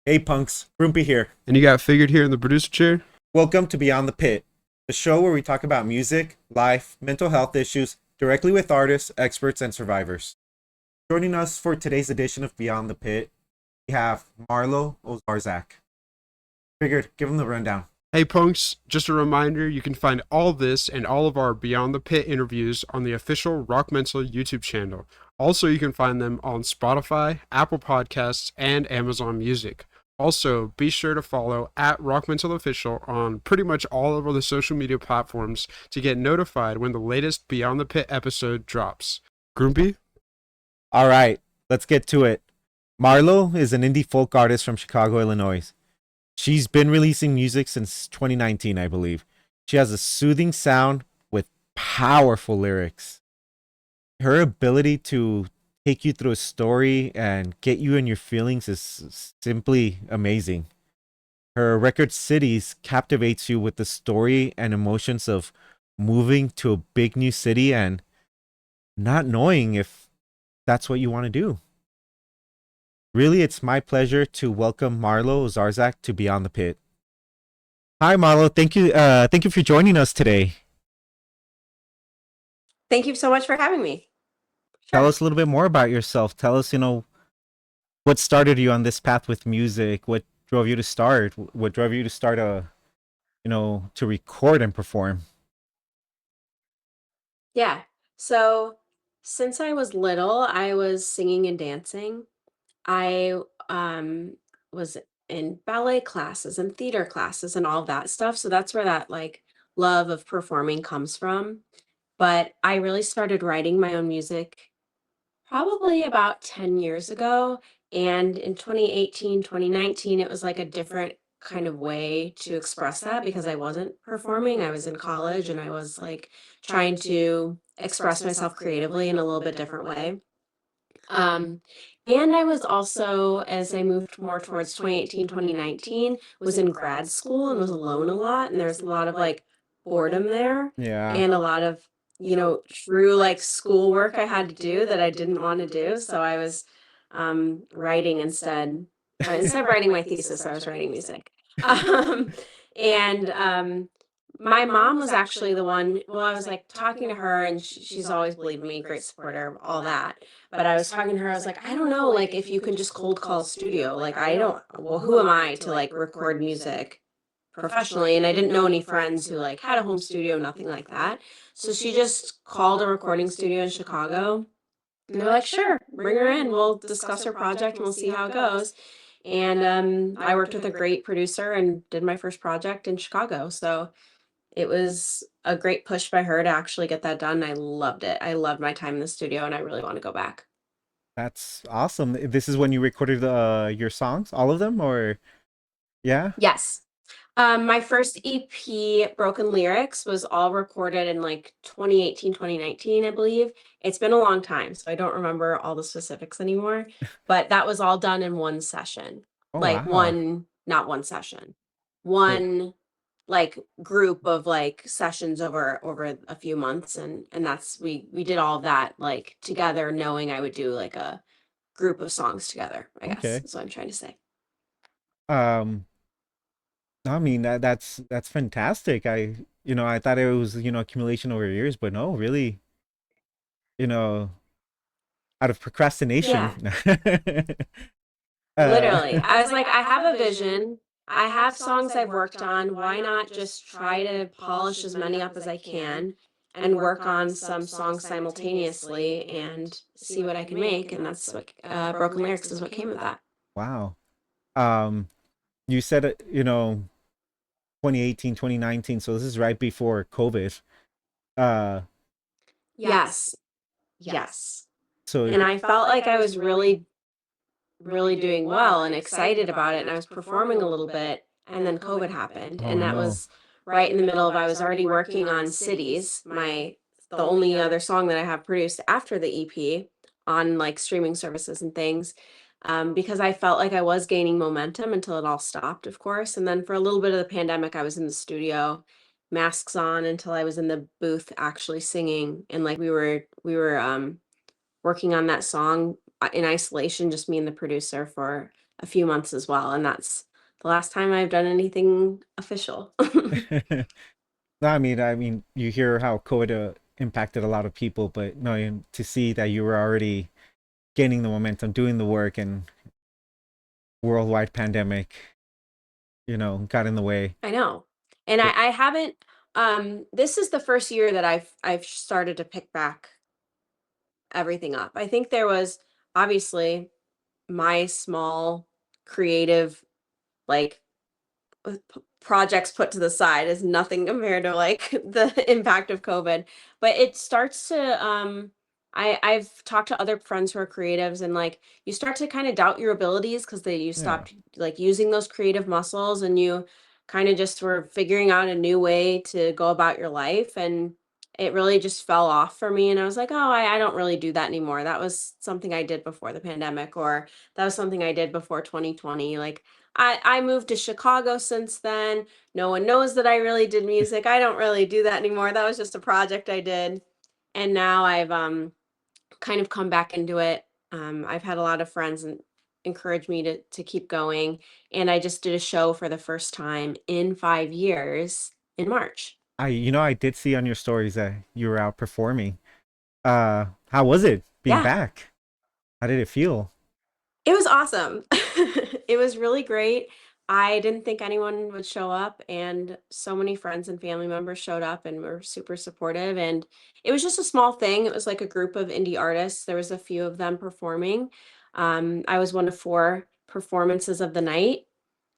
Hey punks, Groompy here. And you got figured here in the producer chair? Welcome to Beyond the Pit, the show where we talk about music, life, mental health issues directly with artists, experts, and survivors. Joining us for today's edition of Beyond the Pit, we have Marlo Owczarzak. Figured, give him the rundown. Hey punks, just a reminder, you can find all this and all of our Beyond the Pit interviews on the official RockMental YouTube channel. Also, you can find them on Spotify, Apple Podcasts, and Amazon Music. Also, be sure to follow at RockMental Official on pretty much all of the social media platforms to get notified when the latest Beyond the Pit episode drops. Groompy? All right, let's get to it. Marlo is an indie folk artist from Chicago, Illinois. She's been releasing music since 2019, I believe. She has a soothing sound with powerful lyrics. Her ability to take you through a story and get you in your feelings is simply amazing. Her record Cities captivates you with the story and emotions of moving to a big new city and not knowing if that's what you want to do. Really, it's my pleasure to welcome Marlo Owczarzak to Beyond the Pit. Hi, Marlo. Thank you for joining us today. Thank you so much for having me. Tell Sure. us a little bit more about yourself. Tell us, what started you on this path with music. What drove you to start? What drove you to start to record and perform? Yeah. So since I was little, I was singing and dancing. I was in ballet classes and theater classes and all that stuff. So that's where that like love of performing comes from. But I really started writing my own music probably about 10 years ago. And in 2018, 2019, it was like a different kind of way to express that because I wasn't performing. I was in college and I was like trying to express myself creatively in a little bit different way. Um, and I was also, as I moved more towards 2018, 2019, was in grad school and was alone a lot. And there's a lot of like boredom there Yeah. and a lot of, true like schoolwork I had to do that I didn't want to do. So I was writing instead. Instead of writing my thesis, I was writing music. Um, and my mom was actually the one, well, I was like talking to her and she's always believed me, great supporter, all that. But I was talking to her, I was like, I don't know, like if you can just cold call a studio, like I don't, well, who am I to like record music professionally? And I didn't know any friends who like had a home studio, nothing like that. So she just called a recording studio in Chicago. And they're like, sure, bring her in. We'll discuss her project and we'll see how it goes. And I worked with a great producer and did my first project in Chicago. So it was a great push by her to actually get that done. I loved it. I loved my time in the studio and I really want to go back. That's awesome. This is when you recorded your songs, all of them, or yeah? Yes. My first EP, Broken Lyrics, was all recorded in like 2018, 2019, I believe. It's been a long time, so I don't remember all the specifics anymore, but that was all done in one session. Oh Like wow. one, not one session. So One like group of like sessions over a few months and that's we did all of that like together knowing I would do like a group of songs together, I guess okay. is what I'm trying to say. Um, I mean that's fantastic. I thought it was accumulation over years, but no, really, you know, out of procrastination. Yeah. uh, Literally. I was like, I have a vision. I have songs I've worked on. Why not just try to polish as many up as I can and work on some songs simultaneously and see what I can make? And that's what Broken Lyrics is what came of that. wow. Um, you said 2018, 2019, so this is right before COVID. Uh, Yes. Yes. so And I felt like I was really, really doing well and excited about it. And I was performing a little bit. And then COVID happened. oh And that no. was right in the middle of, I was already working on Cities, the only other song that I have produced after the EP on like streaming services and things. Because I felt like I was gaining momentum until it all stopped, of course. And then for a little bit of the pandemic, I was in the studio, masks on until I was in the booth actually singing. And like we were working on that song in isolation, just me and the producer for a few months as well, and that's the last time I've done anything official. No, I mean, you hear how COVID impacted a lot of people, but no, to see that you were already gaining the momentum, doing the work, and worldwide pandemic, got in the way. I know. And But I haven't this is the first year that I've started to pick back everything up. I think there was obviously my small creative like projects put to the side is nothing compared to like the impact of COVID. But it starts to I've talked to other friends who are creatives, and like you start to kind of doubt your abilities because they you yeah, stopped like using those creative muscles, and you kind of just were figuring out a new way to go about your life. And it really just fell off for me, and I was like, oh, I don't really do that anymore. That was something I did before the pandemic, or that was something I did before 2020. Like I moved to Chicago since then. No one knows that I really did music. I don't really do that anymore. That was just a project I did. And now I've kind of come back into it. I've had a lot of friends and encourage me to keep going. And I just did a show for the first time in 5 years in March. I did see on your stories that you were out performing. How was it being Yeah, back? How did it feel? it was awesome. It was really great. I didn't think anyone would show up, and so many friends and family members showed up and were super supportive. And it was just a small thing. It was like a group of indie artists. There was a few of them performing. I was one of four performances of the night,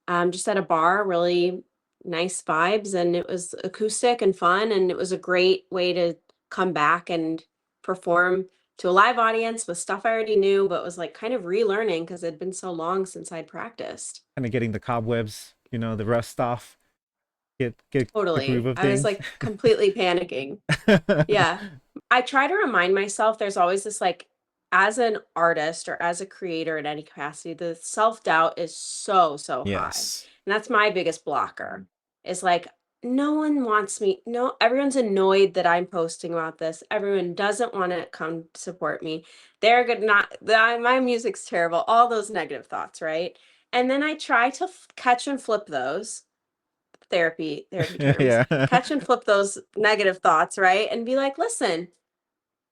just at a bar, really nice vibes, and it was acoustic and fun, and it was a great way to come back and perform to a live audience with stuff I already knew, but was like kind of relearning because it'd been so long since I'd practiced. Kind of getting the cobwebs, the rust off, get the groove Totally. of I was things. like completely panicking. Yeah. I try to remind myself there's always this like, as an artist or as a creator in any capacity, the self-doubt is so, so high. Yes. And that's my biggest blocker. Is like, no one wants me. No, everyone's annoyed that I'm posting about this. Everyone doesn't want to come support me. They're good, not that my music's terrible, all those negative thoughts, right? And then I try to catch and flip those therapy terms, Yeah. catch and flip those negative thoughts, right? And be like, listen,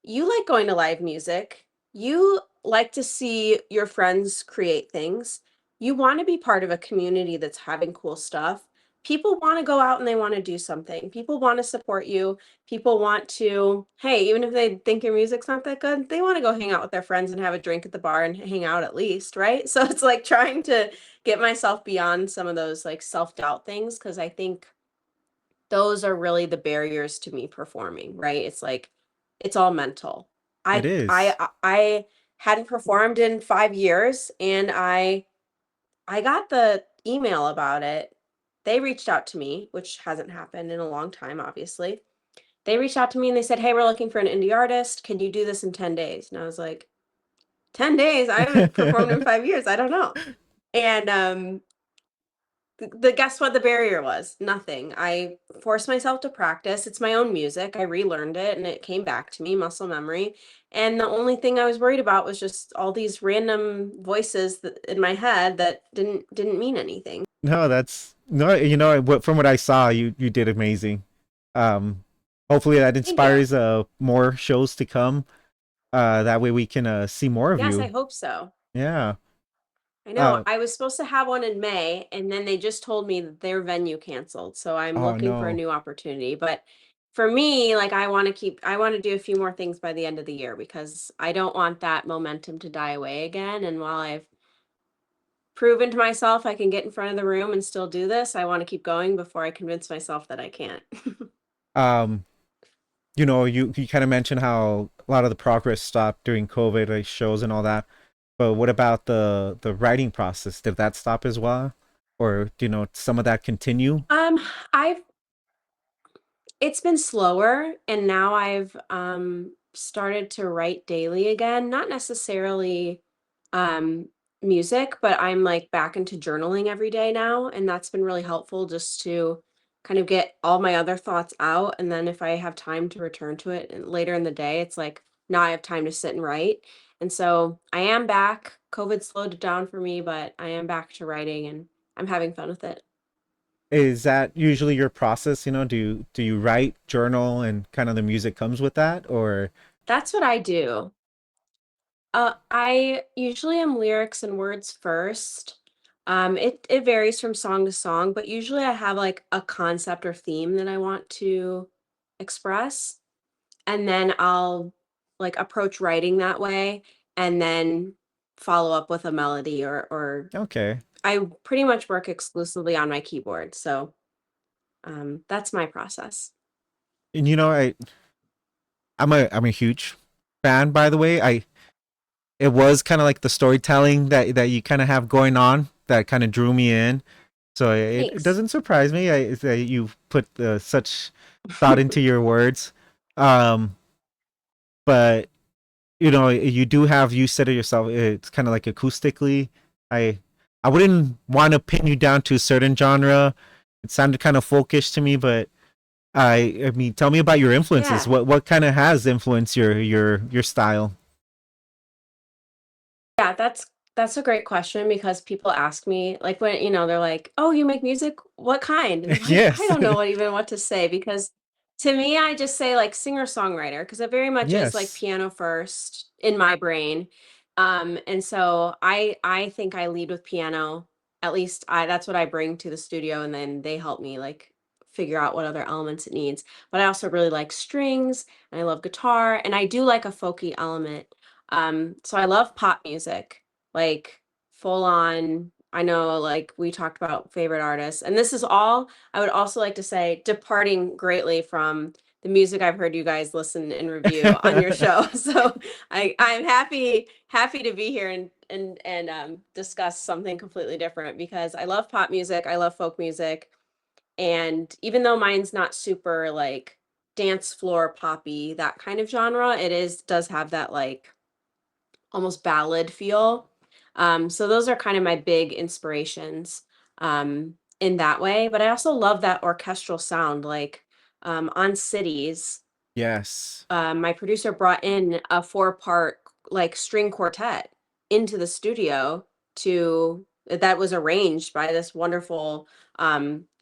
you like going to live music. You like to see your friends create things. You want to be part of a community that's having cool stuff. People want to go out and they want to do something. People want to support you. People want to, hey, even if they think your music's not that good, they want to go hang out with their friends and have a drink at the bar and hang out at least, right? So it's like trying to get myself beyond some of those like self-doubt things, because I think those are really the barriers to me performing, right? It's like it's all mental. It I I is. I hadn't performed in 5 years, and I got the email about it. They reached out to me, which hasn't happened in a long time, obviously. They reached out to me and they said, "Hey, we're looking for an indie artist. Can you do this in 10 days?" And I was like, 10 days? I haven't performed in 5 years. I don't know. And the guess what the barrier was? Nothing. I forced myself to practice. It's my own music. I relearned it and it came back to me, muscle memory. And the only thing I was worried about was just all these random voices in my head that didn't mean anything. No, that's no, from what I saw, you did amazing. Um, Hopefully that Thank you. inspires more shows to come. That way we can see more of Yes, I you. hope so. Yeah. I know Uh, I was supposed to have one in May, and then they just told me that their venue canceled. So I'm oh looking for a no. new opportunity. But for me, like I want to do a few more things by the end of the year because I don't want that momentum to die away again. And while I've proven to myself I can get in front of the room and still do this, I want to keep going before I convince myself that I can't. Um, you kind of mentioned how a lot of the progress stopped during COVID, like shows and all that. But what about the writing process? Did that stop as well? Or some of that continue? Um, I've It's been slower, and now I've started to write daily again, not necessarily um music, but I'm like back into journaling every day now, and that's been really helpful just to kind of get all my other thoughts out, and then if I have time to return to it later in the day, it's like now I have time to sit and write. And so I am back. COVID slowed it down for me, but I am back to writing and I'm having fun with it. Is that usually your process? Do you write, journal, and kind of the music comes with that, or That's what I do. I usually am lyrics and words first. It varies from song to song, but usually I have like a concept or theme that I want to express, and then I'll like approach writing that way, and then follow up with a melody or okay? I pretty much work exclusively on my keyboard, so that's my process. And I'm a huge fan. By the way, it was kind of like the storytelling that you kind of have going on that kind of drew me in. So it Thanks. doesn't surprise me that you put such thought into your words. Um, but you do have, you said it yourself, it's kind of like acoustically. I I wouldn't want to pin you down to a certain genre. It sounded kind of folkish to me, but I mean, tell me about your influences. Yeah. What kind of has influenced your style? Yeah, that's a great question because people ask me like when they're like, "Oh, you make music? What kind?" And I'm like, I Yes. don't know what to say because to me I just say like singer-songwriter because it very much is like Yes. piano first in my brain. And so I think I lead with piano. At least I that's what I bring to the studio and then they help me like figure out what other elements it needs. But I also really like strings and I love guitar and I do like a folky element. So I love pop music, like full on. I know, like we talked about favorite artists, and this is all I would also like to say, departing greatly from the music I've heard you guys listen and review on your show. So I'm happy to be here and discuss something completely different because I love pop music, I love folk music, and even though mine's not super like dance floor poppy, that kind of genre, it is does have that like almost ballad feel. So those are kind of my big inspirations in that way. But I also love that orchestral sound. Like on Cities, Yes. my producer brought in a four-part like string quartet into the studio to that was arranged by this wonderful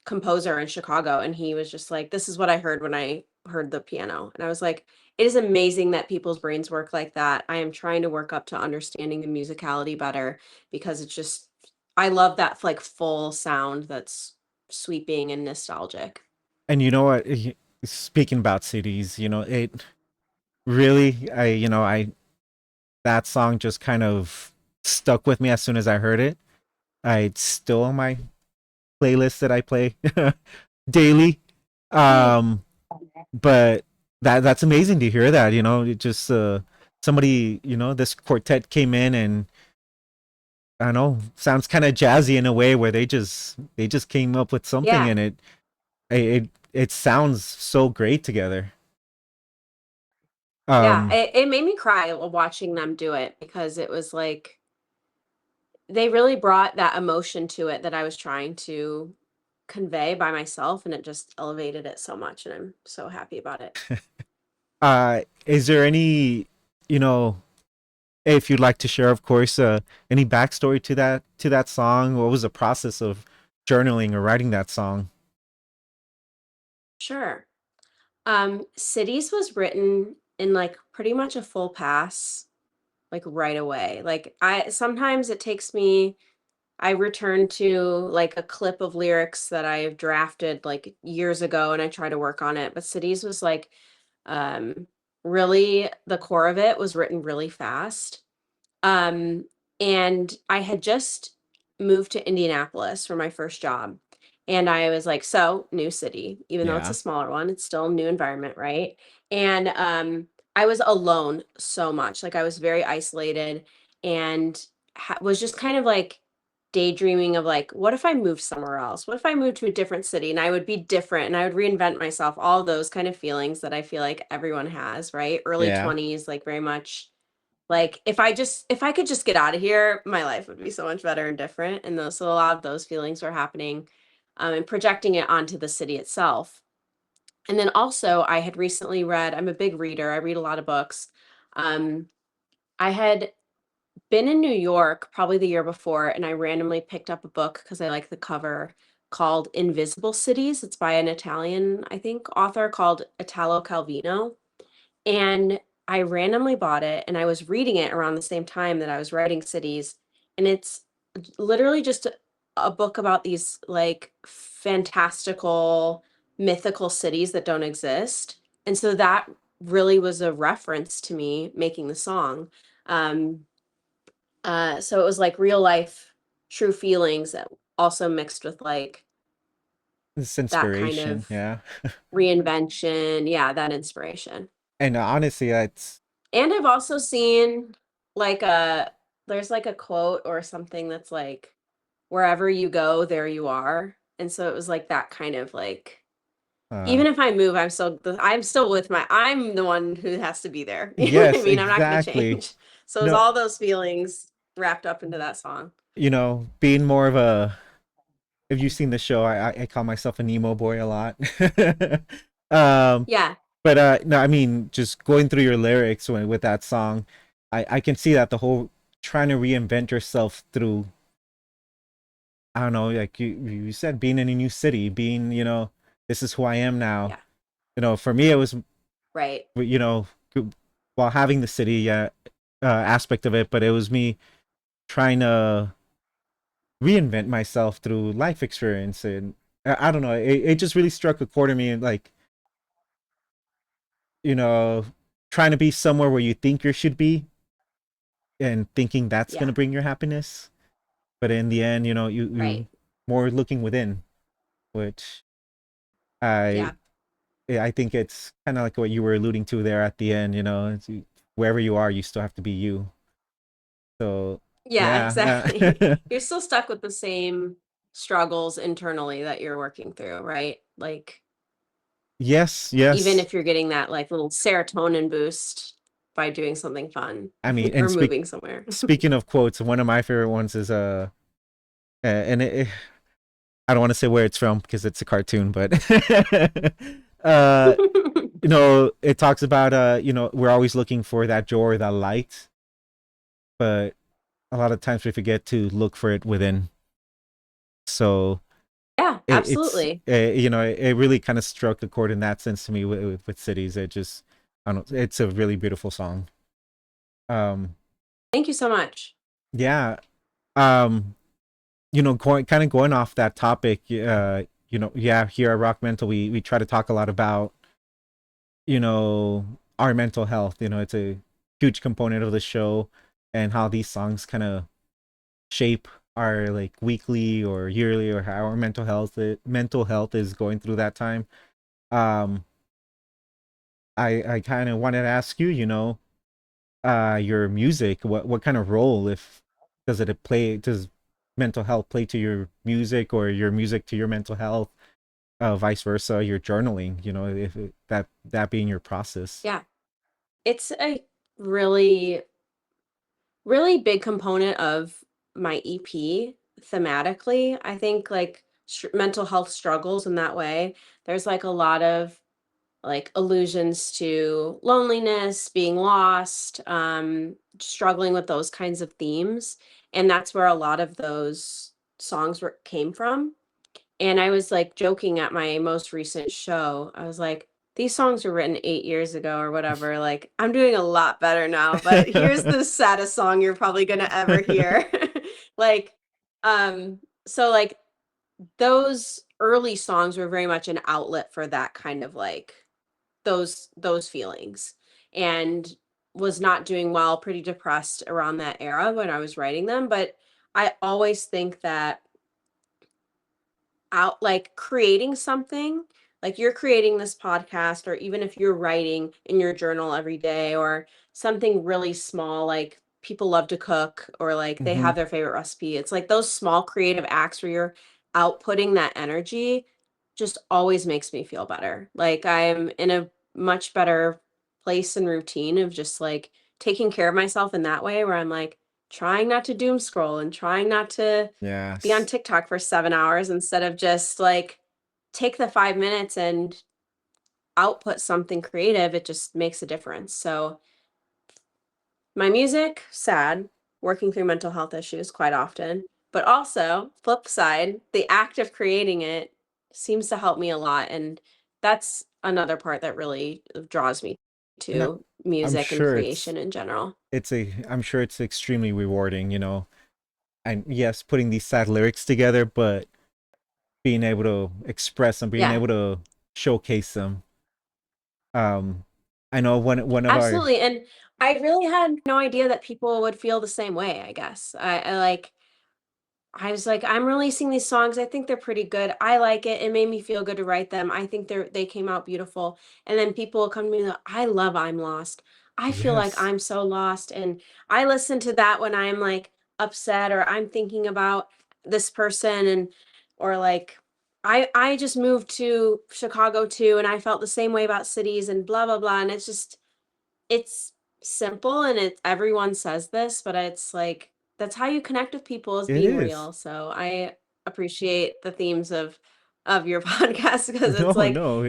composer in Chicago, and he was just like, "This is what I heard when I heard the piano," and I was like, "It is amazing that people's brains work like that." I am trying to work up to understanding the musicality better because it's just I love that like full sound that's sweeping and nostalgic. And you know what? Speaking about cities, it really, I that song just kind of stuck with me as soon as I heard it. It's still on my playlist that I play daily. Yay. Um, but that's amazing to hear that. It just somebody, this quartet came in and I don't know, sounds kind of jazzy in a way where they just came up with something Yeah. and it sounds so great together. Yeah, Um, it made me cry watching them do it because it was like they really brought that emotion to it that I was trying to convey by myself, and it just elevated it so much, and I'm so happy about it. is there any, you know, if you'd like to share, of course, any backstory to that song? What was the process of journaling or writing that song? Sure. Cities was written in like pretty much a full pass, like right away. Like I sometimes it takes me I return to like a clip of lyrics that I've drafted like years ago and I try to work on it. But Cities was like um really the core of it was written really fast. Um, and I had just moved to Indianapolis for my first job. And I was like, so new city, even though it's a Yeah. smaller one, it's still a new environment, right? And I was alone so much. Like I was very isolated and was just kind of like daydreaming of like, what if I moved somewhere else? What if I moved to a different city and I would be different and I would reinvent myself? All those kind of feelings that I feel like everyone has, right? Early Yeah. 20s, like very much like, if I could just get out of here, my life would be so much better and different, and those so a lot of those feelings were happening, and projecting it onto the city itself. And then also, I had recently read I'm a big reader, I read a lot of books. Um, I had been in New York probably the year before, and I randomly picked up a book because I like the cover called Invisible Cities. It's by an Italian, I think, author called Italo Calvino. And I randomly bought it and I was reading it around the same time that I was writing cities. And it's literally just a book about these like fantastical, mythical cities that don't exist. And so that really was a reference to me making the song. Um, so it was like real life, true feelings that also mixed with like This that kind inspiration, of yeah. reinvention. Yeah, that inspiration. And honestly, that's And I've also seen like there's like a quote or something that's like, wherever you go, there you are. And so it was like that kind of like, uh even if I move, I'm the one who has to be there. You know what I yes, mean? I'm not going to exactly. change. So it's No, all those feelings wrapped up into that song. being more of a, if you've seen the show, I call myself an emo boy a lot. um Yeah. but no, I mean, just going through your lyrics with that song, I can see that the whole trying to reinvent yourself through, I don't know, like you said, being in a new city, being, this is who I am now. Yeah. For me, it was, Right. you know, while having the city aspect of it, but it was me trying to reinvent myself through life experience. And I don't know, it just really struck a chord in me, and like, you know, trying to be somewhere where you think you should be and thinking that's going to Yeah. bring your happiness. But in the end, you Right. more looking within, which I Yeah. I think it's kind of like what you were alluding to there at the end. Wherever you are, you still have to be you. So Yeah, yeah, exactly. You're still stuck with the same struggles internally that you're working through, right? Like, yes, even yes. if you're getting that like little serotonin boost by doing something fun I mean, or and moving somewhere. speaking of quotes, one of my favorite ones is and I don't want to say where it's from because it's a cartoon, but uh, it talks about we're always looking for that joy or that light, but a lot of times we forget to look for it within. So Yeah, absolutely. it really kind of struck a chord in that sense to me with cities. It just, I don't know, it's a really beautiful song. Um, Thank you so much. yeah. Um, going off that topic, yeah, here at RockMental, we try to talk a lot about, our mental health. It's a huge component of the show, and how these songs kind of shape our like weekly or yearly, or how our mental health is going through that time. Um, I kind of wanted to ask you, your music, what kind of role, if does mental health play to your music, or your music to your mental health, vice versa, your journaling, if that being your process. Yeah. It's a really, really big component of my EP thematically. I think like mental health struggles in that way. There's like a lot of like allusions to loneliness, being lost, struggling with those kinds of themes. And that's where a lot of those songs came from. And I was like joking at my most recent show. I was like, these songs were written 8 years ago or whatever. Like, I'm doing a lot better now, but here's the saddest song you're probably gonna ever hear. Like, so like those early songs were very much an outlet for that kind of like those feelings, and was not doing well, pretty depressed around that era when I was writing them. But I always think that out like creating something, like you're creating this podcast, or even if you're writing in your journal every day, or something really small, like people love to cook, or like they Hmm. have their favorite recipe. It's like those small creative acts where you're outputting that energy just always makes me feel better. Like I'm in a much better place and routine of just like taking care of myself in that way, where I'm like trying not to doom scroll and trying not to be on Yes. TikTok for 7 hours, instead of just like take the 5 minutes and output something creative. It just makes a difference. So my music, sad. working through mental health issues quite often. But also, flip side, the act of creating it seems to help me a lot. And that's another part that really draws me And to I'm music and sure creation in general. I'm sure it's extremely rewarding, you know. And yes, putting these sad lyrics together, but being able to express them, being Yeah, able to showcase them. Um, I know one of our absolutely. And I really had no idea that people would feel the same way, I guess. I was like, I'm releasing these songs. I think they're pretty good. I like it. It made me feel good to write them. I think they came out beautiful. And then people will come to me like, I love I'm Lost. I feel like yes, I'm so lost. And I listen to that when I'm like upset or I'm thinking about this person and or like I just moved to Chicago too and I felt the same way about cities and blah blah blah. And it's simple and everyone says this, but it's like that's how you connect with people is it being is. real. So I appreciate the themes of your podcast because No, it's like no,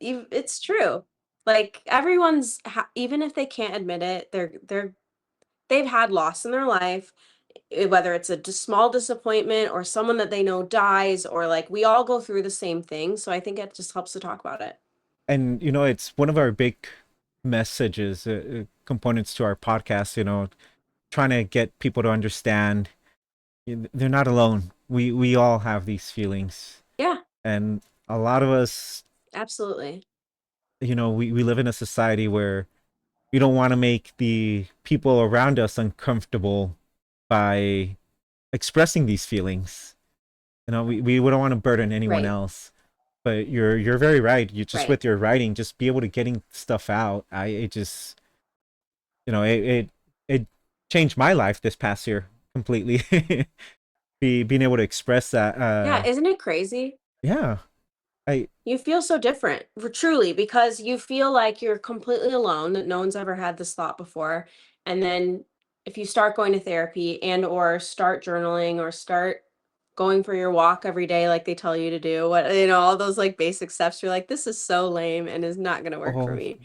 it's true. Like everyone's even if they can't admit it, they've had loss in their life, whether it's a small disappointment or someone that they know dies or like we all go through the same thing. So I think it just helps to talk about it. and you know, it's one of our big messages, components to our podcast. You know, trying to get people to understand they're not alone. We all have these feelings, Yeah, and a lot of us, absolutely. you know, we live in a society where we don't want to make the people around us uncomfortable by expressing these feelings. You know, we don't want to burden anyone Right. else. But you're very right. You just Right. with your writing, just be able to getting stuff out. I it just you know it changed my life this past year completely. Being able to express that. Yeah, isn't it crazy? Yeah. I You feel so different, truly, because you feel like you're completely alone, that no one's ever had this thought before. And then if you start going to therapy and or start journaling or start going for your walk every day like they tell you to do, what all those like basic steps, you're like, this is so lame and is not gonna work for oh me.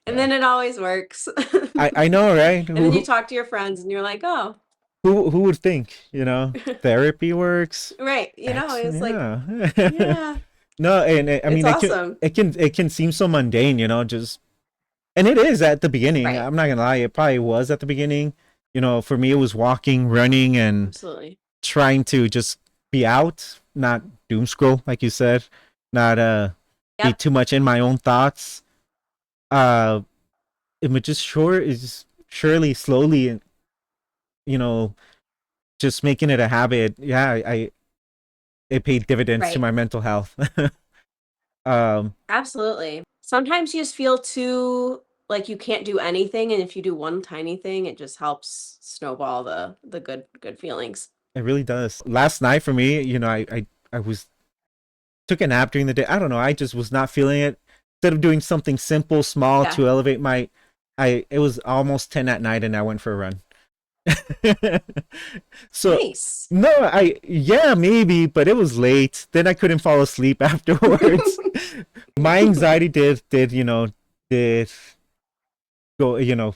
And yeah. then it always works. I know, right? And then you talk to your friends and you're like, oh, Who would think, you know, therapy works? right. It's like, Yeah. yeah, No, and I it's mean awesome. it can seem so mundane, you know, just and it is at the beginning. Right. I'm not gonna lie, it probably was at the beginning. You know, for me, it was walking, running, and Absolutely. trying to just be out, not doom scroll, like you said, not be Yep. too much in my own thoughts. Uh, it would just is surely, slowly, and you know, just making it a habit. Yeah, it paid dividends to Right. my mental health. um, Absolutely. Sometimes you just feel too like you can't do anything, and if you do one tiny thing, it just helps snowball the good feelings. it really does. Last night for me, you know, I was took a nap during the day. I don't know. I just was not feeling it. Instead of doing something simple, small Yeah. to elevate my, it was almost 10 at night and I went for a run. So Nice. no, yeah, maybe, but it was late. Then I couldn't fall asleep afterwards. My anxiety did, you know, did go, you know,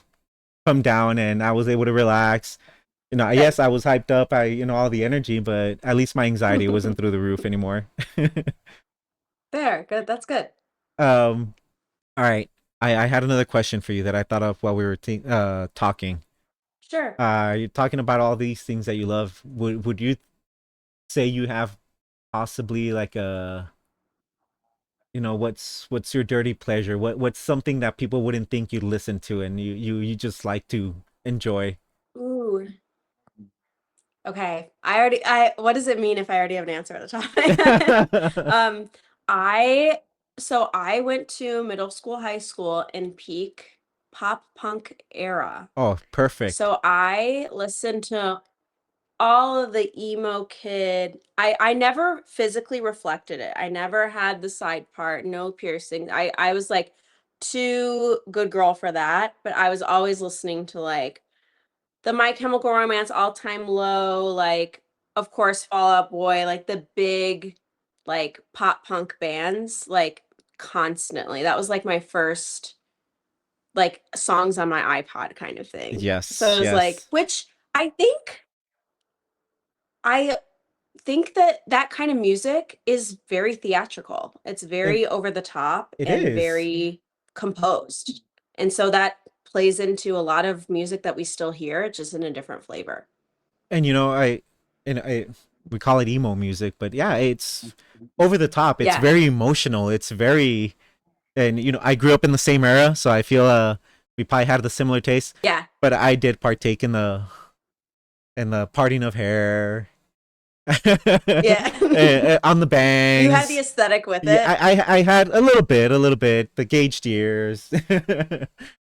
come down and I was able to relax. You know, Good. yes, I was hyped up. You know, all the energy, but at least my anxiety wasn't through the roof anymore. There. Good. That's good. um, all right. I had another question for you that I thought of while we were talking. Sure. You're talking about all these things that you love. Would you say you have possibly like a, you know, what's your dirty pleasure? What's something that people wouldn't think you'd listen to and you just like to enjoy? Ooh. Okay. I what does it mean if I already have an answer at the top of my head? Um, I so I went to middle school, high school in peak pop punk era. Oh, perfect. So I listened to all of the emo kid. I never physically reflected it. I never had the side part, no piercing. I was like too good girl for that, but I was always listening to like the My Chemical Romance All Time Low, like of course Fall Out Boy, like the big like pop punk bands like constantly. That was like my first like songs on my iPod kind of thing. So Yes, it was like yes. which I think I think that that kind of music is very theatrical. It's And very over the top it and is. very composed. And so that plays into a lot of music that we still hear, just in a different flavor. And I we call it emo music, but yeah, it's over the top. It's Yeah. very emotional. It's very, and I grew up in the same era, so I feel we probably had the similar taste. Yeah. But I did partake in the parting of hair, Yeah. on the You had the bangs. aesthetic with Yeah, it. I had a little bit, the gauged ears.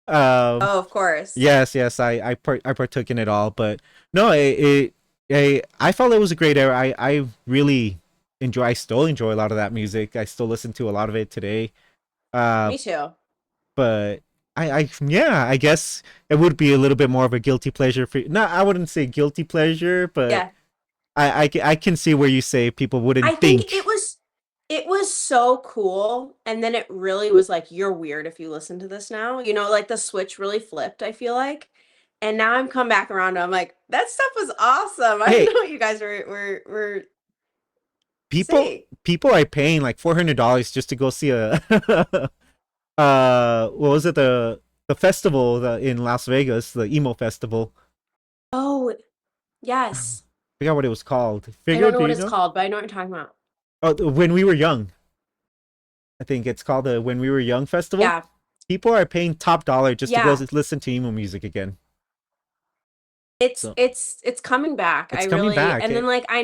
Oh, of course. Yes, I partook in it all, but no, I felt it was a great era. I really enjoy. I still enjoy a lot of that music. I still listen to a lot of it today. Uh, Me too. but yeah, I guess it would be a little bit more of a guilty pleasure for. No, I wouldn't say guilty pleasure, but Yeah. I can see where you say people I wouldn't think think. it was so cool, and then it really was like, "You're weird if you listen to this now." Like, the switch really flipped, I feel like, and now I'm come back around, and I'm like, "That stuff was awesome." I don't Hey, know what you guys were people saying. people are paying like $400 just to go see a what was it, the festival in Las Vegas, the emo festival. Oh, I yes. forgot what it was called. I don't Figure, know do what you it's know? called, but I know what you're talking about. Oh, When We Were Young. I think it's called the When We Were Young festival. Yeah. People are paying top dollar just to go Yeah. listen to emo music again. It's So it's it's coming back. I it's coming really back. and then, like, I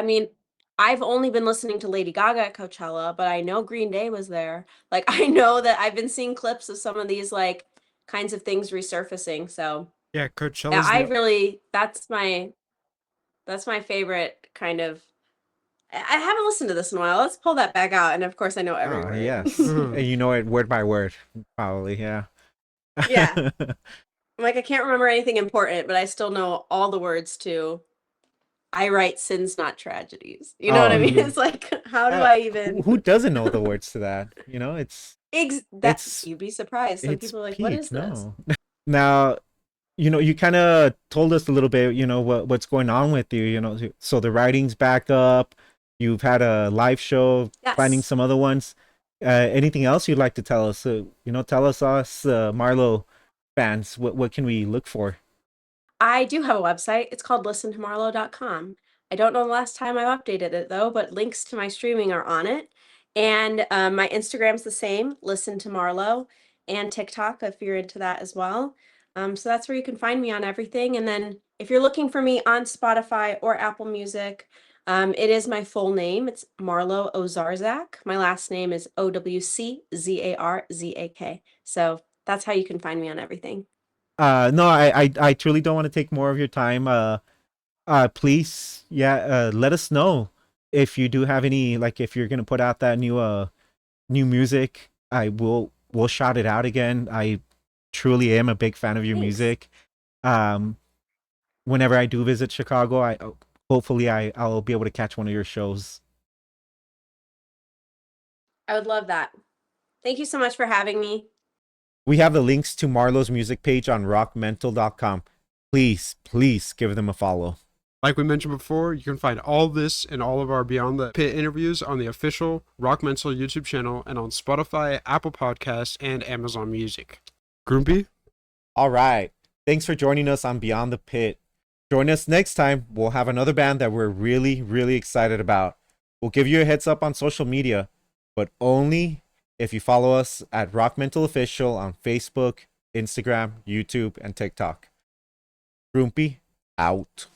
mean, I've only been listening to Lady Gaga at Coachella, but I know Green Day was there. Like, I know that I've been seeing clips of some of these, like, kinds of things resurfacing, so, Yeah, yeah, Coachella's I the really that's my favorite kind of I haven't listened to this in a while. Let's pull that back out, and of course, I know every Oh word. yes, and you know it word by word, probably. Yeah. Yeah. Like, I can't remember anything important, but I still know all the words to I write sins, not tragedies. You know what I mean? Oh, It's like, how do uh, I who even who doesn't know the words to that? that It's you'd be surprised. Some it's people are like, what peak. is this? No. Now, you kind of told us a little bit, what's going on with you, so the writing's back up. You've had a live show, planning Yes. some other ones. Anything else you'd like to tell us? Tell us Marlo fans, what can we look for? I do have a website. It's called listentomarlo.com. I don't know the last time I've updated it though, but links to my streaming are on it. And my Instagram's the same, listen to Marlo, and TikTok if you're into that as well. So that's where you can find me on everything. And then if you're looking for me on Spotify or Apple Music, it is my full name. It's Marlo Owczarzak. My last name is Owczarzak. So that's how you can find me on everything. No, I truly don't want to take more of your time. Please, yeah, let us know if you do have any, like, if you're gonna put out that new music. We'll shout it out again. I truly am a big fan of your Thanks. music. Um, Whenever I do visit Chicago, I hopefully I'll be able to catch one of your shows. I would love that. Thank you so much for having me. We have the links to Marlo's music page on rockmental.com. Please give them a follow. Like we mentioned before, you can find all this and all of our Beyond the Pit interviews on the official RockMental YouTube channel and on Spotify, Apple Podcasts, and Amazon Music. Groompy? All right. Thanks for joining us on Beyond the Pit. Join us next time. We'll have another band that we're really excited about. We'll give you a heads up on social media, but only if you follow us at RockMental Official on Facebook, Instagram, YouTube, and TikTok. Groompy, out.